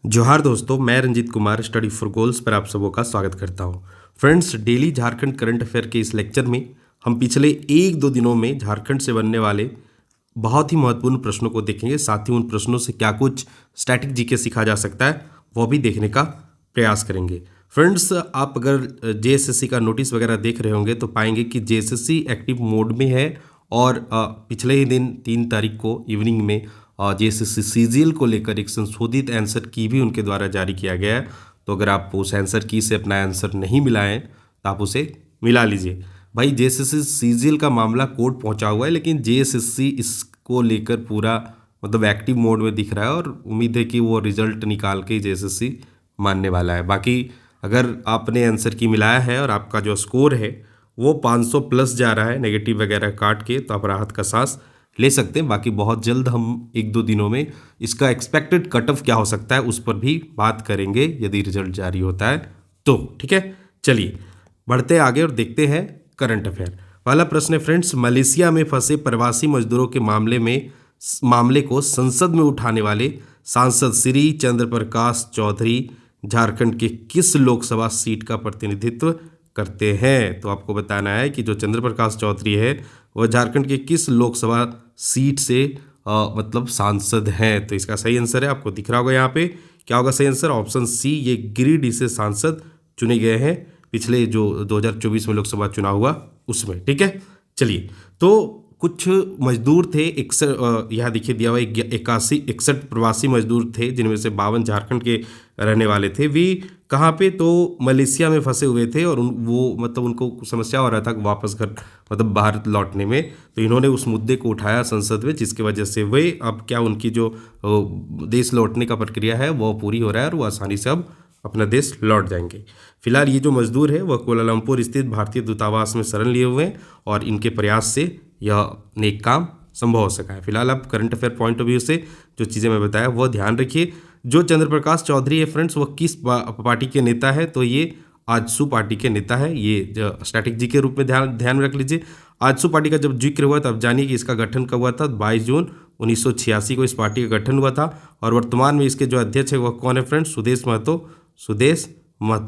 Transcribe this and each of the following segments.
जोहार दोस्तों, मैं Ranjeet Kumar study for goals पर आप सबों का स्वागत करता हूं। Friends, daily Jharkhand current affair के इस लेक्चर में हम पिछले एक दो दिनों में झारखंड से बनने वाले बहुत ही महत्वपूर्ण प्रश्नों को देखेंगे। साथ ही उन प्रश्नों से क्या कुछ स्टैटिक जीके सीखा जा सकता है वो भी देखने का प्रयास करेंगे। फ्रेंड्स, आप अगर जेएसएससी का नोटिस वगैरह देख रहे होंगे तो पाएंगे कि जेएसएससी एक्टिव मोड में है और पिछले ही दिन 3 तारीख को इवनिंग में जेएसएससी सीजीएल को लेकर एक संशोधित आंसर की भी उनके द्वारा जारी किया गया है। तो अगर आप उस आंसर की से अपना आंसर नहीं मिलाएं तो आप उसे मिला लीजिए। भाई, जेएसएससी सीजीएल का मामला कोर्ट पहुंचा हुआ है, लेकिन जेएसएससी इसको लेकर पूरा मतलब एक्टिव मोड में दिख रहा है और उम्मीद है कि वो रिजल्ट निकाल के जेएसएससी मानने वाला है। बाकी अगर आपने आंसर की मिलाया है और आपका जो स्कोर है वो 500 प्लस जा रहा है नेगेटिव वगैरह काट के, तो आप राहत का सांस ले सकते हैं। बाकी बहुत जल्द हम एक दो दिनों में इसका एक्सपेक्टेड कट ऑफ क्या हो सकता है उस पर भी बात करेंगे यदि रिजल्ट जारी होता है तो। ठीक है, चलिए बढ़ते हैं आगे और देखते हैं करंट अफेयर। पहला प्रश्न है फ्रेंड्स, मलेशिया में फंसे प्रवासी मजदूरों के मामले को संसद में उठाने वाले सांसद श्री चंद्र प्रकाश चौधरी झारखंड के किस लोकसभा सीट का प्रतिनिधित्व करते हैं? तो आपको बताना है कि जो चंद्र प्रकाश चौधरी है वह झारखंड के किस लोकसभा सीट से मतलब सांसद हैं। तो इसका सही आंसर है, आपको दिख रहा होगा यहाँ पे क्या होगा सही आंसर, ऑप्शन सी। ये गिरिडीह से सांसद चुने गए हैं पिछले जो 2024 में लोकसभा चुनाव हुआ उसमें। ठीक है, चलिए तो कुछ मजदूर थे, यहाँ देखिए दिया हुआ 61 प्रवासी मजदूर थे जिनमें से 52 झारखंड के रहने वाले थे। वे कहाँ पे, तो मलेशिया में फंसे हुए थे और वो मतलब उनको समस्या हो रहा था वापस घर मतलब भारत लौटने में। तो इन्होंने उस मुद्दे को उठाया संसद में, जिसकी वजह से वे अब क्या उनकी जो देश लौटने का प्रक्रिया है वो पूरी हो रहा है और वो आसानी से अब अपना देश लौट जाएंगे। फिलहाल ये जो मजदूर है वह कोलालमपुर स्थित भारतीय दूतावास में शरण लिए हुए हैं और इनके प्रयास से यह नेक काम संभव हो सका है। फिलहाल आप current affair point of view से जो चीज़ें मैं बताया वह ध्यान रखिए। जो चंद्र प्रकाश चौधरी है फ्रेंड्स, वह किस पार्टी के नेता है? तो ये आजसू पार्टी के नेता है। ये स्टैटिक जी के रूप में ध्यान रख लीजिए। आजसू पार्टी का जब जिक्र हुआ तब जानिए कि इसका गठन कब हुआ था। 22 जून 1986 को इस पार्टी का गठन हुआ था और वर्तमान में इसके जो अध्यक्ष है वह कौन है फ्रेंड्स? सुदेश महतो।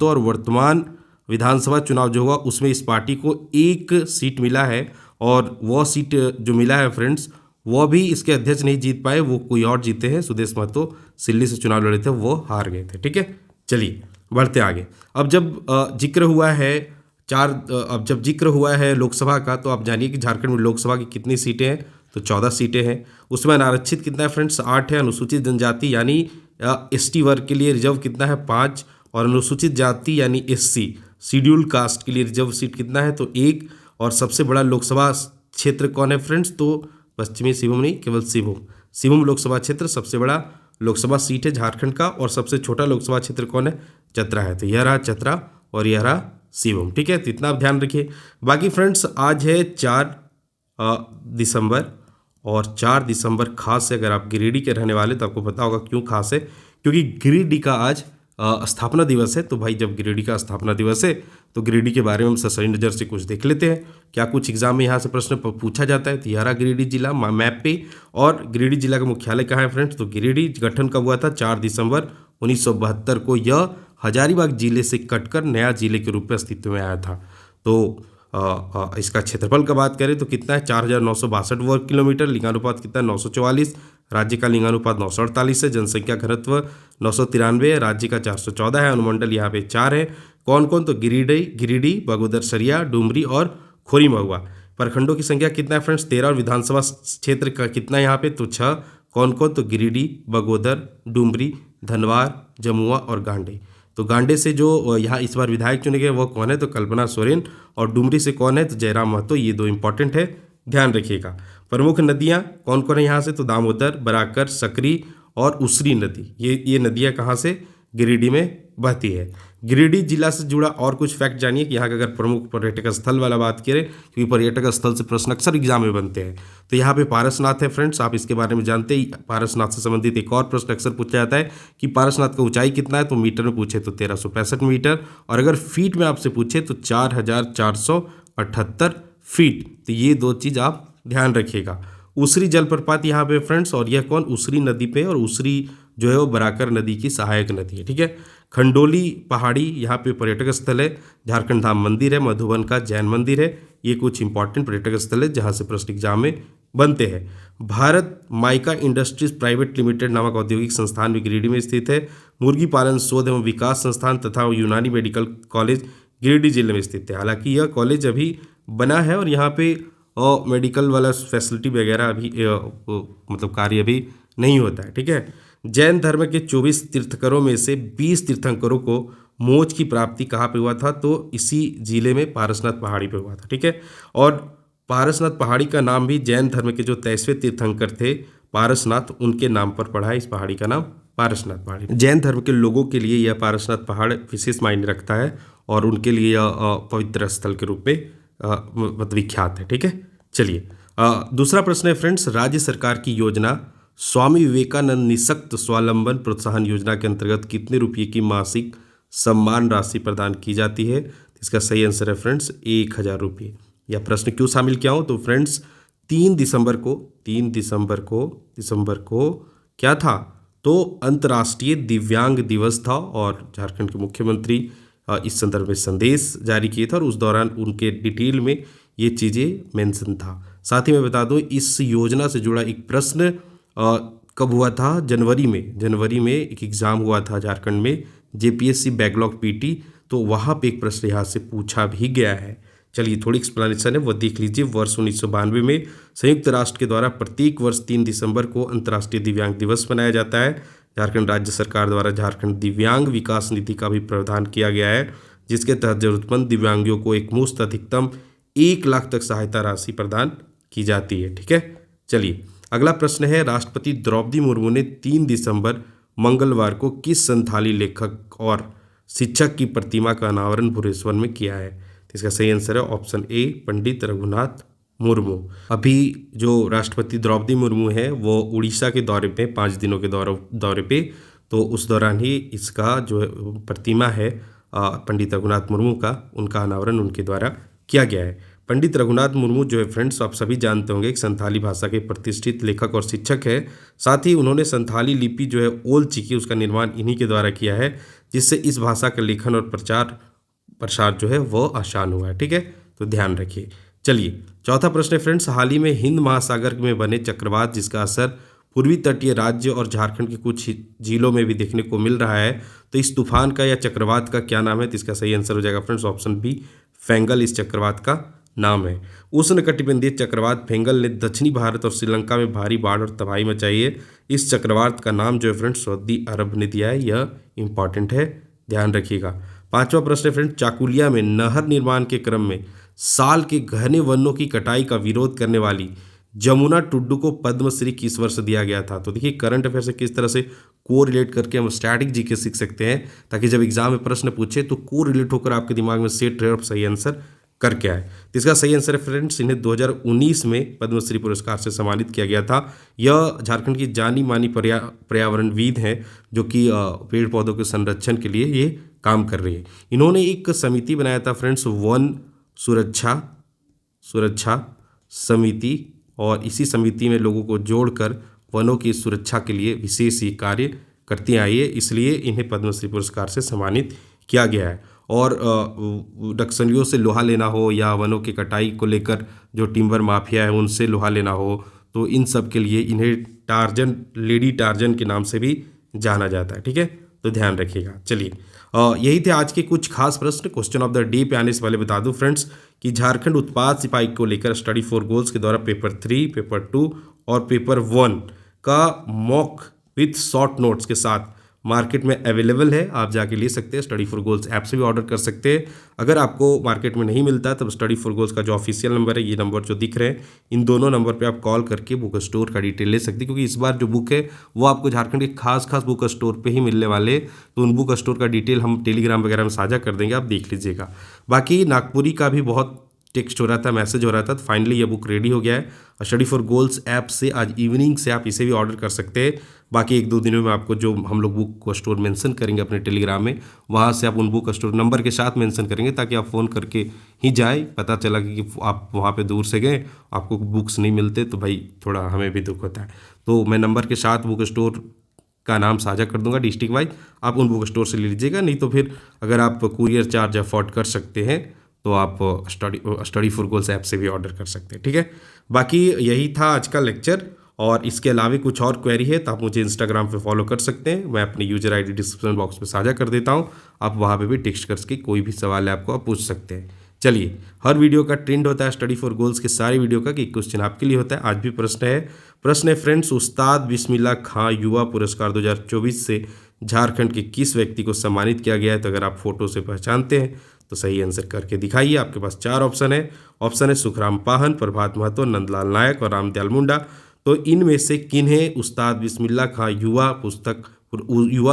और वर्तमान विधानसभा चुनाव जो हुआ उसमें इस पार्टी को एक सीट मिला है और वह सीट जो मिला है फ्रेंड्स वह भी इसके अध्यक्ष नहीं जीत पाए, वो कोई और जीते हैं। सुदेश महतो सिल्ली से चुनाव लड़े थे, वो हार गए थे। ठीक है, चलिए बढ़ते आगे। अब जब जिक्र हुआ है लोकसभा का, तो आप जानिए कि झारखंड में लोकसभा की कितनी सीटें हैं? तो 14 सीटें हैं। उसमें अनारक्षित कितना है फ्रेंड्स? 8 है। अनुसूचित जनजाति यानी एसटी वर्ग के लिए रिजर्व कितना है? 5। और अनुसूचित जाति यानी एससी शेड्यूल कास्ट के लिए रिजर्व सीट कितना है? तो 1। और सबसे बड़ा लोकसभा क्षेत्र कौन है फ्रेंड्स? तो पश्चिमी सिंहभूम नहीं, केवल सिंहभूम लोकसभा क्षेत्र सबसे बड़ा लोकसभा सीट है झारखंड का। और सबसे छोटा लोकसभा क्षेत्र कौन है? चतरा है। तो यह रहा चतरा और यह रहा सिंहभूम। ठीक है, तो इतना आप ध्यान रखिए। बाकी फ्रेंड्स, आज है 4 दिसंबर और 4 दिसंबर खास है। अगर आप गिरिडीह के रहने वाले तो आपको पता होगा क्यों खास है, क्योंकि गिरिडीह का आज स्थापना दिवस है। तो भाई, जब गिरिडीह का स्थापना दिवस है तो गिरिडीह के बारे में हम सही नज़र से कुछ देख लेते हैं। क्या कुछ एग्जाम में यहाँ से प्रश्न पूछा जाता है? तो यह रहा गिरिडीह जिला मैप पे। और गिरिडीह जिला का मुख्यालय कहाँ है फ्रेंड्स? तो गिरिडीह गठन कब हुआ था? 4 दिसंबर 1972 को। यह हजारीबाग जिले से कटकर नया जिले के रूप में अस्तित्व में आया था। तो इसका क्षेत्रफल का बात करें तो कितना है? 4962 वर्ग किलोमीटर। लिंगानुपात कितना है? 944। राज्य का लिंगानुपात 948 है। जनसंख्या घनत्व 993 है। राज्य का 414 है। अनुमंडल यहाँ पे 4 है। कौन कौन? तो गिरिडीह, बगोदर सरिया, डुमरी और खोरी महुआ। प्रखंडों की संख्या कितना है फ्रेंड्स? 13। और विधानसभा क्षेत्र का कितना है यहाँ पे? तो 6। कौन कौन? तो गिरिडीह, बगोदर, डुमरी, धनवार, जमुआ और गांडे। तो गांडे से जो यहाँ इस बार विधायक चुने गए वो कौन है? तो कल्पना सोरेन। और डुमरी से कौन है? तो जयराम महतो। ये 2 इंपॉर्टेंट है, ध्यान रखिएगा। प्रमुख नदियाँ कौन कौन है यहाँ से? तो दामोदर, बराकर, सकरी और उसरी नदी। ये नदियाँ कहाँ से? गिरिडीह में बहती है। गिरिडीह जिला से जुड़ा और कुछ फैक्ट जानिए कि यहाँ का अगर प्रमुख पर्यटक स्थल वाला बात करें, क्योंकि पर्यटक स्थल से प्रश्न अक्सर एग्जाम में बनते हैं। तो यहाँ पे पारसनाथ है फ्रेंड्स, आप इसके बारे में जानते ही। पारसनाथ से संबंधित एक और प्रश्न अक्सर पूछा जाता है कि पारसनाथ का ऊंचाई कितना है? तो मीटर में पूछे तो 1365 मीटर, और अगर फीट में आपसे पूछे तो 4478 फीट। तो ये 2 चीज़ आप ध्यान रखिएगा। उसरी जलप्रपात यहाँ पे फ्रेंड्स, और यह कौन? उसरी नदी पे और उसरी जो है वो बराकर नदी की सहायक नदी है। ठीक है। खंडोली पहाड़ी यहाँ पे पर्यटक स्थल है। झारखंड धाम मंदिर है। मधुबन का जैन मंदिर है। ये कुछ इंपॉर्टेंट पर्यटक स्थल है जहाँ से प्रश्न एग्जाम में बनते हैं। Bharat mica industries private limited नामक औद्योगिक संस्थान भी गिरिडीह में स्थित है। मुर्गी पालन शोध एवं विकास संस्थान तथा यूनानी मेडिकल कॉलेज गिरिडीह जिले में स्थित है। हालांकि यह कॉलेज अभी बना है और यहाँ पे मेडिकल वाला फैसिलिटी वगैरह अभी मतलब कार्य अभी नहीं होता है। ठीक है। जैन धर्म के 24 तीर्थंकरों में से 20 तीर्थंकरों को मोक्ष की प्राप्ति कहाँ पे हुआ था? तो इसी जिले में पारसनाथ पहाड़ी पे हुआ था। ठीक है। और पारसनाथ पहाड़ी का नाम भी जैन धर्म के जो 23वें तीर्थंकर थे पारसनाथ, उनके नाम पर पड़ा है। इस पहाड़ी का नाम पारसनाथ पहाड़ी। जैन धर्म के लोगों के लिए यह पारसनाथ पहाड़ विशेष मायने रखता है और उनके लिए यह पवित्र स्थल के रूप में मतलब विख्यात है। ठीक है। चलिए दूसरा प्रश्न है फ्रेंड्स, राज्य सरकार की योजना स्वामी विवेकानंद निःशक्त स्वावलंबन प्रोत्साहन योजना के अंतर्गत कितने रुपये की मासिक सम्मान राशि प्रदान की जाती है? इसका सही आंसर है फ्रेंड्स 1000 रुपये। यह प्रश्न क्यों शामिल किया हूँ? तो फ्रेंड्स 3 दिसंबर को क्या था? तो अंतर्राष्ट्रीय दिव्यांग दिवस था और झारखंड के मुख्यमंत्री इस संदर्भ में संदेश जारी किए थे और उस दौरान उनके डिटेल में ये चीज़ें मेंशन था। साथ ही मैं बता दूं इस योजना से जुड़ा एक प्रश्न कब हुआ था? जनवरी में एक एग्ज़ाम हुआ था झारखंड में, जेपीएससी बैकलॉग पीटी, तो वहाँ पे एक प्रश्न यहाँ से पूछा भी गया है। चलिए थोड़ी एक्सप्लेनेशन है वो देख लीजिए। वर्ष 1992 में संयुक्त राष्ट्र के द्वारा प्रत्येक वर्ष 3 दिसंबर को अंतर्राष्ट्रीय दिव्यांग दिवस मनाया जाता है। झारखंड राज्य सरकार द्वारा झारखंड दिव्यांग विकास निधि का भी प्रावधान किया गया है, जिसके तहत जरूरतमंद दिव्यांगों को एक मुश्त अधिकतम 1 लाख तक सहायता राशि प्रदान की जाती है। ठीक है। चलिए अगला प्रश्न है, राष्ट्रपति द्रौपदी मुर्मू ने 3 दिसंबर मंगलवार को किस संथाली लेखक और शिक्षक की प्रतिमा का अनावरण भुवनेश्वर में किया है? तो इसका सही आंसर है ऑप्शन ए, पंडित रघुनाथ मुर्मू। अभी जो राष्ट्रपति द्रौपदी मुर्मू है वो उड़ीसा के दौरे पे 5 दिनों के दौरे पे, तो उस दौरान ही इसका जो प्रतिमा है पंडित रघुनाथ मुर्मू का, उनका अनावरण उनके द्वारा किया गया है। पंडित रघुनाथ मुर्मू जो है फ्रेंड्स आप सभी जानते होंगे एक संथाली भाषा के प्रतिष्ठित लेखक और शिक्षक है। साथ ही उन्होंने संथाली लिपि जो है ओल चिकी, उसका निर्माण इन्हीं के द्वारा किया है, जिससे इस भाषा का लेखन और प्रसार जो है वो आसान हुआ है। ठीक है, तो ध्यान रखिए। चलिए चौथा प्रश्न है फ्रेंड्स, हाल ही में हिंद महासागर में बने चक्रवात जिसका असर पूर्वी तटीय राज्य और झारखंड के कुछ जिलों में भी देखने को मिल रहा है, तो इस तूफान का या चक्रवात का क्या नाम है? तो इसका सही आंसर हो जाएगा फ्रेंड्स ऑप्शन बी, फेंगल इस चक्रवात का नाम है। उष्णकटिबंधीय चक्रवात फेंगल ने दक्षिणी भारत और श्रीलंका में भारी बाढ़ और तबाही मचाई है। इस चक्रवात का नाम जो है फ्रेंड्स सऊदी अरब ने दिया है, यह इंपॉर्टेंट है, ध्यान रखिएगा। पांचवा प्रश्न है फ्रेंड, चाकुलिया में नहर निर्माण के क्रम में साल के घने वनों की कटाई का विरोध करने वाली जमुना टुड्डू को पद्मश्री किस वर्ष दिया गया था? तो देखिए करंट अफेयर से किस तरह से को रिलेट करके हम स्टैटिक जीके सीख सकते हैं, ताकि जब एग्जाम में प्रश्न पूछे तो को रिलेट होकर आपके दिमाग में सेट रहे और सही आंसर करके आए। तो इसका सही आंसर है फ्रेंड्स, इन्हें 2019 में पद्मश्री पुरस्कार से सम्मानित किया गया था। यह झारखंड की जानी मानी पर्यावरणविद हैं जो कि पेड़ पौधों के संरक्षण के लिए ये काम कर रही है। इन्होंने एक समिति बनाया था फ्रेंड्स, वन सुरक्षा समिति, और इसी समिति में लोगों को जोड़कर वनों की सुरक्षा के लिए विशेष ये कार्य करती आई है, इसलिए इन्हें पद्मश्री पुरस्कार से सम्मानित किया गया है। और नक्सलियों से लोहा लेना हो या वनों की कटाई को लेकर जो टिम्बर माफिया है उनसे लोहा लेना हो, तो इन सब के लिए इन्हें टार्जन, लेडी टार्जन के नाम से भी जाना जाता है। ठीक है, तो ध्यान रखिएगा। चलिए यही थे आज के कुछ खास प्रश्न। क्वेश्चन ऑफ द डे पे आने से पहले बता दूं फ्रेंड्स कि झारखंड उत्पाद सिपाही को लेकर स्टडी फॉर गोल्स के द्वारा पेपर 3, पेपर 2 और पेपर 1 का मॉक विथ शॉर्ट नोट्स के साथ मार्केट में अवेलेबल है, आप जाके ले सकते हैं। स्टडी फॉर गोल्स ऐप से भी ऑर्डर कर सकते हैं। अगर आपको मार्केट में नहीं मिलता तब स्टडी फॉर गोल्स का जो ऑफिशियल नंबर है, ये नंबर जो दिख रहे हैं, इन दोनों नंबर पे आप कॉल करके बुक स्टोर का डिटेल ले सकते हैं, क्योंकि इस बार जो बुक है वो आपको झारखंड के खास बुक स्टोर पे ही मिलने वाले, तो उन बुक स्टोर का डिटेल हम टेलीग्राम वगैरह में साझा कर देंगे, आप देख लीजिएगा। बाकी नागपुरी का भी बहुत टेक्स्ट हो रहा था, मैसेज हो रहा था, तो फाइनली ये बुक रेडी हो गया है। स्टडी फॉर गोल्स ऐप से आज इवनिंग से आप इसे भी ऑर्डर कर सकते हैं। बाकी 1-2 दिनों में आपको जो हम लोग बुक स्टोर मेंशन करेंगे अपने टेलीग्राम में, वहाँ से आप उन बुक स्टोर नंबर के साथ मेंशन करेंगे, ताकि आप फ़ोन करके ही जाए, पता चला कि आप वहाँ पे दूर से गए, आपको बुक्स नहीं मिलते, तो भाई थोड़ा हमें भी दुख होता है। तो मैं नंबर के साथ बुक स्टोर का नाम साझा कर दूंगा डिस्ट्रिक्ट वाइज, आप उन बुक स्टोर से ले लीजिएगा। नहीं तो फिर अगर आप कुरियर चार्ज अफोर्ड कर सकते हैं तो आप स्टडी फॉर गोल्स ऐप से भी ऑर्डर कर सकते हैं, ठीक है। बाकी यही था आज का लेक्चर, और इसके अलावा कुछ और क्वेरी है तो आप मुझे इंस्टाग्राम पे फॉलो कर सकते हैं। मैं अपनी यूजर आईडी डिस्क्रिप्शन बॉक्स में साझा कर देता हूँ, आप वहाँ पे भी टेक्स्ट करके कोई भी सवाल है आपको आप पूछ सकते हैं। चलिए, हर वीडियो का ट्रेंड होता है स्टडी फॉर गोल्स के सारे वीडियो का कि क्वेश्चन आपके लिए होता है। आज भी प्रश्न है फ्रेंड्स, उस्ताद बिस्मिल्लाह खां युवा पुरस्कार 2024 से झारखंड के किस व्यक्ति को सम्मानित किया गया है? तो अगर आप फोटो से पहचानते हैं तो सही आंसर करके दिखाइए। आपके पास 4 ऑप्शन है सुखराम पाहन, प्रभात महतो, नंदलाल नायक और रामदयाल मुंडा। तो इनमें से किन्हें उस्ताद बिस्मिल्लाह खां युवा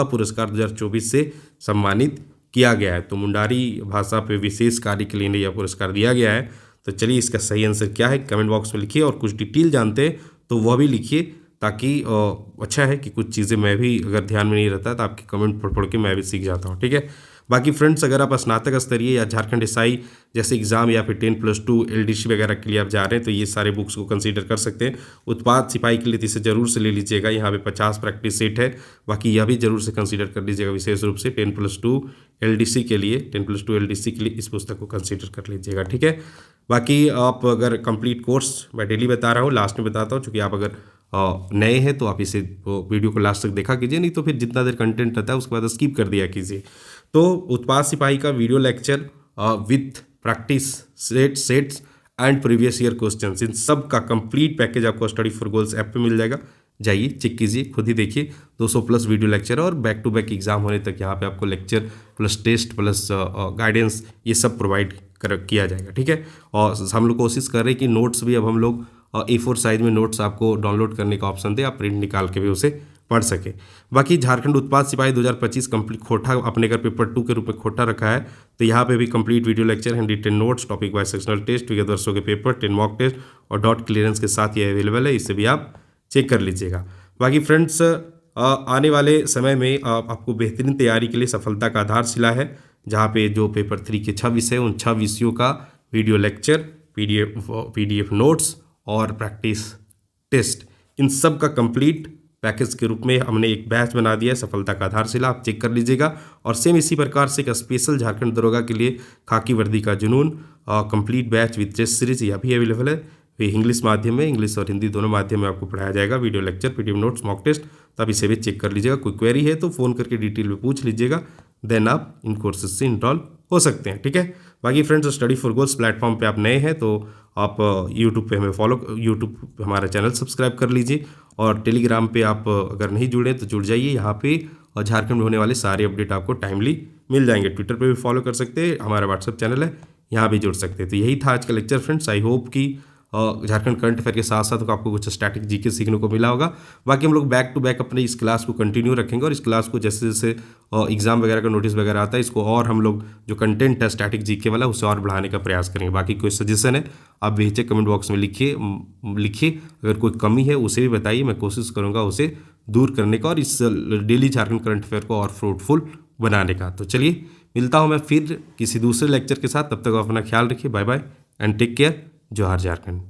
पुरस्कार 2024 से सम्मानित किया गया है? तो मुंडारी भाषा पे विशेष कार्य के लिए इन्हें यह पुरस्कार दिया गया है। तो चलिए, इसका सही आंसर क्या है कमेंट बॉक्स में लिखिए, और कुछ डिटेल जानते हैं तो वह भी लिखिए, ताकि अच्छा है कि कुछ चीज़ें मैं भी अगर ध्यान में नहीं रहता तो आपके कमेंट पढ़ के मैं भी सीख जाता हूँ, ठीक है। बाकी फ्रेंड्स, अगर आप स्नातक स्तरीय या झारखंड एसआई जैसे एग्जाम या फिर 10+2 एलडीसी वगैरह के लिए आप जा रहे हैं तो ये सारे बुक्स को कंसीडर कर सकते हैं। उत्पाद सिपाही के लिए तो इसे जरूर से ले लीजिएगा, यहाँ पे 50 प्रैक्टिस सेट है। बाकी यह भी जरूर से कंसीडर कर लीजिएगा, विशेष रूप से 10+2 एलडीसी के लिए इस पुस्तक को कंसीडर कर लीजिएगा, ठीक है। बाकी आप अगर कंप्लीट कोर्स मैं डेली बता रहा हूँ, लास्ट में बताता हूँ, क्योंकि आप अगर नए हैं तो आप इसे वीडियो को लास्ट तक देखा कीजिए, नहीं तो फिर जितना देर कंटेंट रहता है उसके बाद स्किप कर दिया कीजिए। तो उत्पाद सिपाही का video lecture with practice sets and previous year questions, इन सब का कंप्लीट पैकेज आपको स्टडी फॉर गोल्स ऐप पे मिल जाएगा। जाइए चेक कीजिए, खुद ही देखिए। 200+ वीडियो लेक्चर और बैक टू बैक एग्जाम होने तक यहाँ पे आपको lecture plus test plus guidance ये सब प्रोवाइड किया जाएगा, ठीक है। और हम लोग कोशिश कर रहे हैं कि नोट्स भी अब हम लोग A4 साइज में नोट्स आपको डाउनलोड करने का ऑप्शन दे, आप प्रिंट निकाल के भी उसे पढ़ सके। बाकी झारखंड उत्पाद सिपाही 2025 कंप्लीट खोटा अपने घर पेपर 2 के रूप में खोटा रखा है, तो यहाँ पे भी complete video lecture, hand written notes, topic wise sectional test, विगत वर्षों के पेपर, 10 मॉक टेस्ट और डॉट क्लियरेंस के साथ ये अवेलेबल है, इसे भी आप चेक कर लीजिएगा। बाकी फ्रेंड्स, आने वाले समय में आपको बेहतरीन तैयारी के लिए सफलता का आधारशिला है, जहाँ पे जो पेपर 3 के 6 विषय, उन 6 विषयों का वीडियो लेक्चर, पीडीएफ नोट्स और प्रैक्टिस टेस्ट, इन सब का कंप्लीट पैकेज के रूप में हमने एक बैच बना दिया है, सफलता का आधारशिला, आप चेक कर लीजिएगा। और सेम इसी प्रकार से एक स्पेशल झारखंड दरोगा के लिए खाकी वर्दी का जुनून complete batch with test series, यह भी अवेलेबल है। ये इंग्लिश माध्यम में, इंग्लिश और हिंदी दोनों माध्यम में आपको पढ़ाया जाएगा, video lecture, PDF notes, mock test, तो आप इसे भी चेक कर लीजिएगा। कोई क्वेरी है तो फ़ोन करके डिटेल में पूछ लीजिएगा, देन आप इन कोर्सेज से इनरोल हो सकते हैं, ठीक है। बाकी friends, study for goals platform पे आप नए हैं तो आप यूट्यूब पे हमें यूट्यूब पे हमारा चैनल सब्सक्राइब कर लीजिए, और टेलीग्राम पे आप अगर नहीं जुड़े तो जुड़ जाइए। यहाँ पे और झारखंड में होने वाले सारे अपडेट आपको टाइमली मिल जाएंगे। ट्विटर पे भी फॉलो कर सकते हैं, हमारा व्हाट्सएप चैनल है, यहाँ भी जुड़ सकते हैं। तो यही था आज का लेक्चर फ्रेंड्स। आई होप कि झारखंड करंट अफेयर के साथ साथ आपको कुछ स्टैटिक जीके सीखने को मिला होगा। बाकी हम लोग बैक टू बैक अपने इस क्लास को कंटिन्यू रखेंगे, और इस क्लास को जैसे जैसे एग्जाम वगैरह का नोटिस वगैरह आता है, इसको और हम लोग जो कंटेंट है स्टैटिक जीके वाला उसे और बढ़ाने का प्रयास करेंगे। बाकी कोई सजेशन है आप भेजिए, कमेंट बॉक्स में लिखिए। अगर कोई कमी है उसे भी बताइए, मैं कोशिश करूँगा उसे दूर करने का और इस डेली झारखंड करंट अफेयर को और फ्रूटफुल बनाने का। तो चलिए, मिलता हूँ मैं फिर किसी दूसरे लेक्चर के साथ, तब तक अपना ख्याल रखिए। Bye bye and take care. जोहार झारखंड।